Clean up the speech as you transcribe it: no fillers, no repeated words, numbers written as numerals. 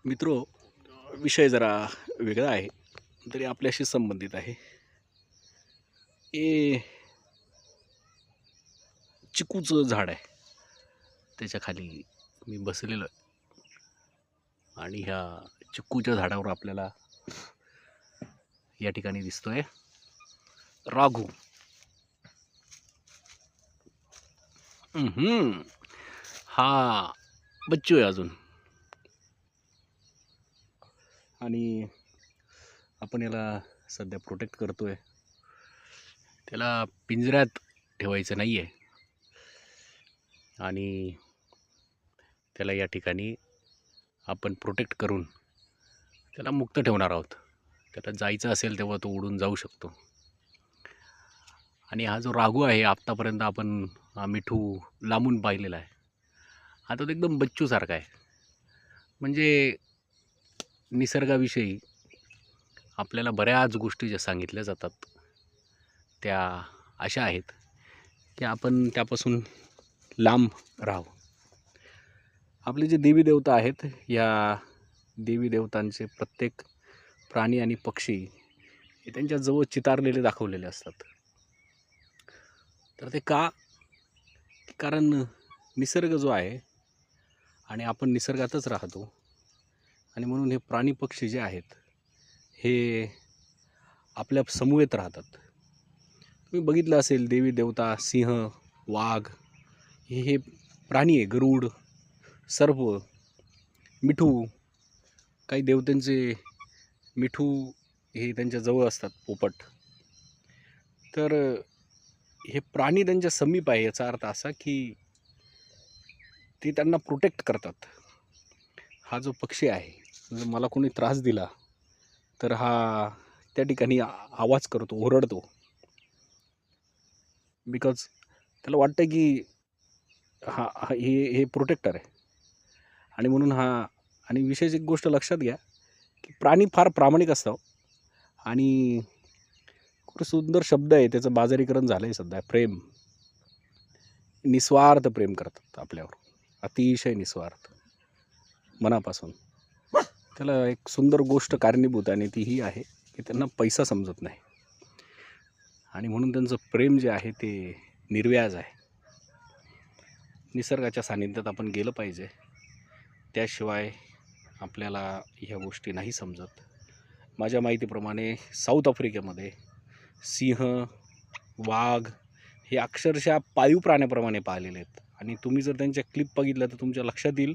मित्रो, विषय जरा वेगळा आहे, तरी आपल्याशी संबंधित आहे. हे चिकूचं झाड आहे. त्याच्या खाली मी बसलेलो आहे आणि ह्या चिकूच्या झाडावर आपल्याला या ठिकाणी दिसतोय राघू. हा बच्चू आहे अजून. आणि आपण याला सध्या प्रोटेक्ट करतोय. त्याला पिंजऱ्यात ठेवायचं नाही आहे आणि त्याला या ठिकाणी आपण प्रोटेक्ट करून त्याला मुक्त ठेवणार आहोत. त्याला जायचं असेल तेव्हा तो उडून जाऊ शकतो. आणि हा जो राघू आहे, आत्तापर्यंत आपण मिठू लांबून पाहिलेला आहे. हा तो एकदम बच्चूसारखा आहे. म्हणजे निसर्गाविषयी आपल्याला बऱ्याच गोष्टी ज्या सांगितल्या जातात त्या अशा आहेत की आपण त्यापासून लांब राहावं. आपले जे देवी देवता आहेत, या देवी देवतांचे प्रत्येक प्राणी आणि पक्षी हे त्यांच्या जवळ चितारलेले दाखवलेले असतात. तर ते का? कारण निसर्ग जो आहे आणि आपण निसर्गातच राहतो आणि म्हणून हे प्राणी पक्षी जे आहेत हे आपल्या समूहेत राहतात. तुम्ही बघितलं असेल, देवी देवता, सिंह, वाघ हे प्राणी आहे. गरुड, सर्प, मिठू, काही देवतांचे मिठू हे त्यांच्या जवळ असतात, पोपट. तर हे प्राणी त्यांच्या समीप आहे, याचा अर्थ असा की ते त्यांना प्रोटेक्ट करतात. हा जो पक्षी आहे, जर मला कोणी त्रास दिला तर हा त्या ठिकाणी आवाज करतो, ओरडतो. बिकॉज त्याला वाटतं की हे प्रोटेक्टर आहे. आणि म्हणून आणि विशेष एक गोष्ट लक्षात घ्या की प्राणी फार प्रामाणिक असतो. आणि खूप सुंदर शब्द आहे, त्याचं बाजारीकरण झालं आहे सध्या. प्रेम, निस्वार्थ प्रेम करतात आपल्यावर, अतिशय निस्वार्थ, मनापासून. त्याला एक सुंदर गोष्ट कारणीभूत आणि ती ही आहे की त्यांना पैसा समजत नाही आणि म्हणून त्यांचं प्रेम जे आहे ते निर्व्याज आहे. निसर्गाच्या सानिध्यात आपण गेलं पाहिजे, त्याशिवाय आपल्याला ह्या गोष्टी नाही समजत. माझ्या माहितीप्रमाणे साऊथ आफ्रिकेमध्ये सिंह, वाघ हे अक्षरशः पाळीव प्राण्याप्रमाणे पाळलेले आहेत. आणि तुम्ही जर त्यांच्या क्लिप बघितल्या तर तुमच्या लक्षात येईल